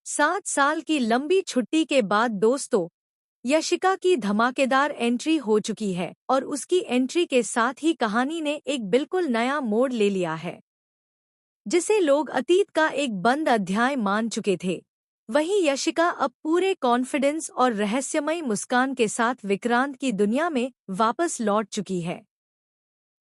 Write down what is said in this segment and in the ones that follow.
7 साल की लंबी छुट्टी के बाद दोस्तों, यशिका की धमाकेदार एंट्री हो चुकी है और उसकी एंट्री के साथ ही कहानी ने एक बिल्कुल नया मोड़ ले लिया है, जिसे लोग अतीत का एक बंद अध्याय मान चुके थे। वहीं यशिका अब पूरे कॉन्फिडेंस और रहस्यमयी मुस्कान के साथ विक्रांत की दुनिया में वापस लौट चुकी है।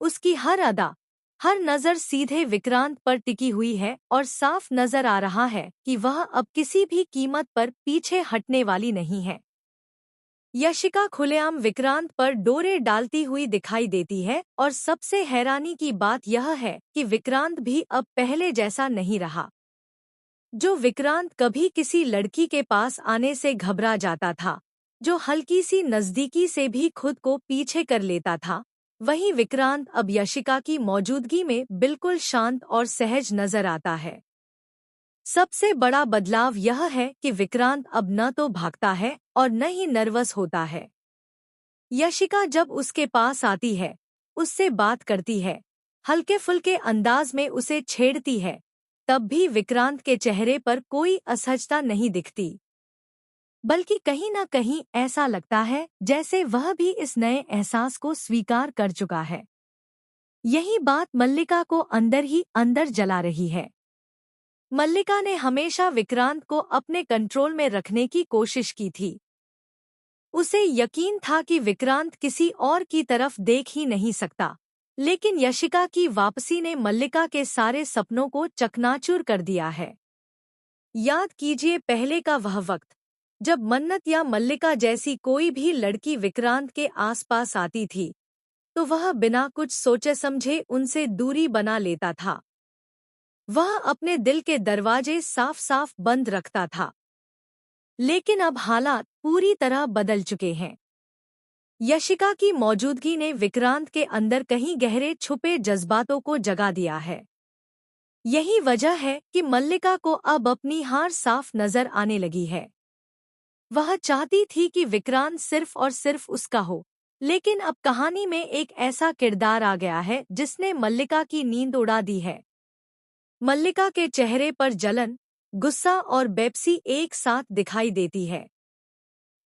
उसकी हर अदा, हर नज़र सीधे विक्रांत पर टिकी हुई है और साफ नजर आ रहा है कि वह अब किसी भी कीमत पर पीछे हटने वाली नहीं है। यशिका खुलेआम विक्रांत पर डोरे डालती हुई दिखाई देती है और सबसे हैरानी की बात यह है कि विक्रांत भी अब पहले जैसा नहीं रहा। जो विक्रांत कभी किसी लड़की के पास आने से घबरा जाता था, जो हल्की सी नज़दीकी से भी खुद को पीछे कर लेता था, वहीं विक्रांत अब यशिका की मौजूदगी में बिल्कुल शांत और सहज नजर आता है। सबसे बड़ा बदलाव यह है कि विक्रांत अब न तो भागता है और न ही नर्वस होता है। यशिका जब उसके पास आती है, उससे बात करती है, हल्के फुल्के अंदाज में उसे छेड़ती है, तब भी विक्रांत के चेहरे पर कोई असहजता नहीं दिखती, बल्कि कहीं न कहीं ऐसा लगता है जैसे वह भी इस नए एहसास को स्वीकार कर चुका है। यही बात मल्लिका को अंदर ही अंदर जला रही है। मल्लिका ने हमेशा विक्रांत को अपने कंट्रोल में रखने की कोशिश की थी। उसे यकीन था कि विक्रांत किसी और की तरफ देख ही नहीं सकता, लेकिन यशिका की वापसी ने मल्लिका के सारे सपनों को चकनाचूर कर दिया है। याद कीजिए पहले का वह वक्त, जब मन्नत या मल्लिका जैसी कोई भी लड़की विक्रांत के आसपास आती थी, तो वह बिना कुछ सोचे समझे उनसे दूरी बना लेता था। वह अपने दिल के दरवाजे साफ साफ बंद रखता था। लेकिन अब हालात पूरी तरह बदल चुके हैं। यशिका की मौजूदगी ने विक्रांत के अंदर कहीं गहरे छुपे जज्बातों को जगा दिया है। यही वजह है कि मल्लिका को अब अपनी हार साफ नजर आने लगी है। वह चाहती थी कि विक्रांत सिर्फ और सिर्फ उसका हो, लेकिन अब कहानी में एक ऐसा किरदार आ गया है जिसने मल्लिका की नींद उड़ा दी है। मल्लिका के चेहरे पर जलन, गुस्सा और बेपसी एक साथ दिखाई देती है।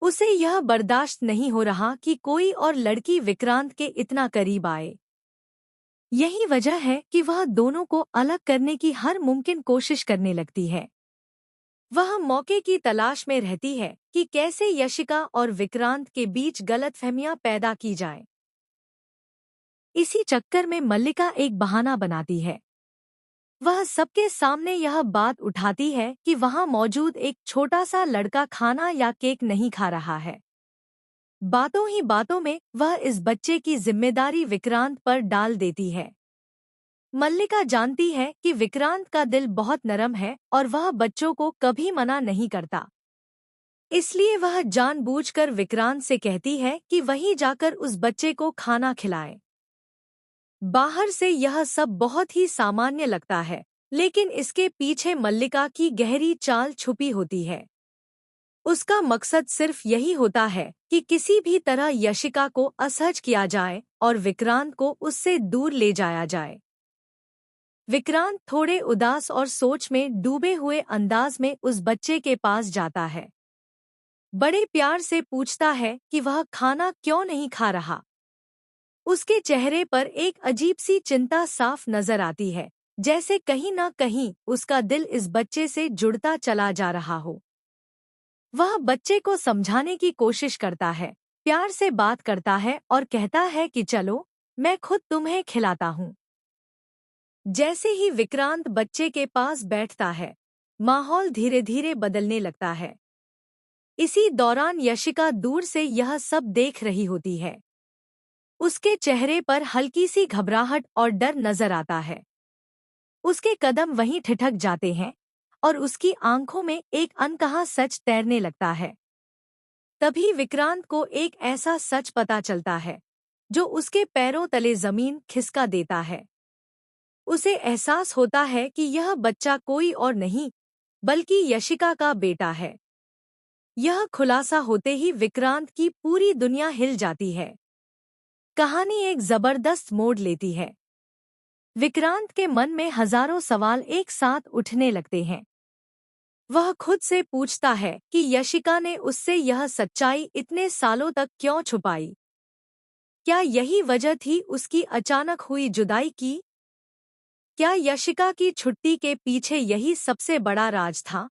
उसे यह बर्दाश्त नहीं हो रहा कि कोई और लड़की विक्रांत के इतना करीब आए। यही वजह है कि वह दोनों को अलग करने की हर मुमकिन कोशिश करने लगती है। वह मौके की तलाश में रहती है कि कैसे यशिका और विक्रांत के बीच गलतफहमियां पैदा की जाएं। इसी चक्कर में मल्लिका एक बहाना बनाती है। वह सबके सामने यह बात उठाती है कि वहां मौजूद एक छोटा सा लड़का खाना या केक नहीं खा रहा है। बातों ही बातों में वह इस बच्चे की जिम्मेदारी विक्रांत पर डाल देती है। मल्लिका जानती है कि विक्रांत का दिल बहुत नरम है और वह बच्चों को कभी मना नहीं करता। इसलिए वह जानबूझकर विक्रांत से कहती है कि वही जाकर उस बच्चे को खाना खिलाए। बाहर से यह सब बहुत ही सामान्य लगता है, लेकिन इसके पीछे मल्लिका की गहरी चाल छुपी होती है। उसका मकसद सिर्फ यही होता है कि किसी भी तरह यशिका को असहज किया जाए और विक्रांत को उससे दूर ले जाया जाए। विक्रांत थोड़े उदास और सोच में डूबे हुए अंदाज में उस बच्चे के पास जाता है। बड़े प्यार से पूछता है कि वह खाना क्यों नहीं खा रहा। उसके चेहरे पर एक अजीब सी चिंता साफ नजर आती है, जैसे कहीं ना कहीं उसका दिल इस बच्चे से जुड़ता चला जा रहा हो। वह बच्चे को समझाने की कोशिश करता है, प्यार से बात करता है और कहता है कि चलो, मैं खुद तुम्हें खिलाता हूँ। जैसे ही विक्रांत बच्चे के पास बैठता है, माहौल धीरे धीरे बदलने लगता है। इसी दौरान यशिका दूर से यह सब देख रही होती है। उसके चेहरे पर हल्की सी घबराहट और डर नजर आता है। उसके कदम वहीं ठिठक जाते हैं और उसकी आंखों में एक अनकहा सच तैरने लगता है। तभी विक्रांत को एक ऐसा सच पता चलता है, जो उसके पैरों तले जमीन खिसका देता है। उसे एहसास होता है कि यह बच्चा कोई और नहीं, बल्कि यशिका का बेटा है। यह खुलासा होते ही विक्रांत की पूरी दुनिया हिल जाती है। कहानी एक जबरदस्त मोड़ लेती है। विक्रांत के मन में हजारों सवाल एक साथ उठने लगते हैं। वह खुद से पूछता है कि यशिका ने उससे यह सच्चाई इतने सालों तक क्यों छुपाई। क्या यही वजह थी उसकी अचानक हुई जुदाई की? क्या यशिका की छुट्टी के पीछे यही सबसे बड़ा राज था?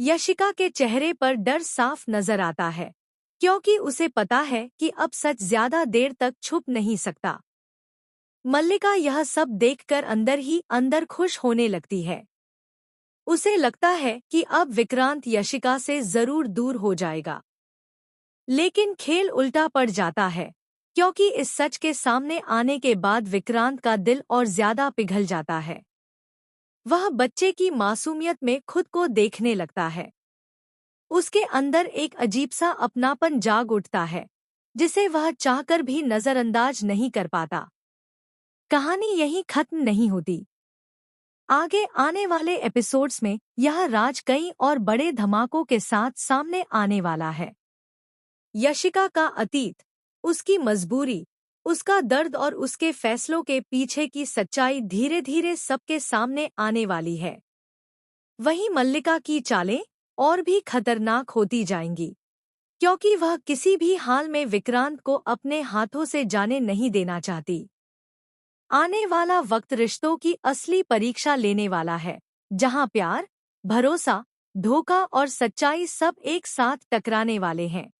यशिका के चेहरे पर डर साफ नजर आता है, क्योंकि उसे पता है कि अब सच ज्यादा देर तक छुप नहीं सकता। मल्लिका यह सब देखकर अंदर ही अंदर खुश होने लगती है। उसे लगता है कि अब विक्रांत यशिका से जरूर दूर हो जाएगा। लेकिन खेल उल्टा पड़ जाता है, क्योंकि इस सच के सामने आने के बाद विक्रांत का दिल और ज्यादा पिघल जाता है। वह बच्चे की मासूमियत में खुद को देखने लगता है। उसके अंदर एक अजीब सा अपनापन जाग उठता है, जिसे वह चाहकर भी नजरअंदाज नहीं कर पाता। कहानी यहीं खत्म नहीं होती। आगे आने वाले एपिसोड्स में यह राज कई और बड़े धमाकों के साथ सामने आने वाला है। यशिका का अतीत, उसकी मजबूरी, उसका दर्द और उसके फैसलों के पीछे की सच्चाई धीरे धीरे सबके सामने आने वाली है। वहीं मल्लिका की चालें और भी खतरनाक होती जाएंगी, क्योंकि वह किसी भी हाल में विक्रांत को अपने हाथों से जाने नहीं देना चाहती। आने वाला वक्त रिश्तों की असली परीक्षा लेने वाला है, जहां प्यार, भरोसा, धोखा और सच्चाई सब एक साथ टकराने वाले हैं।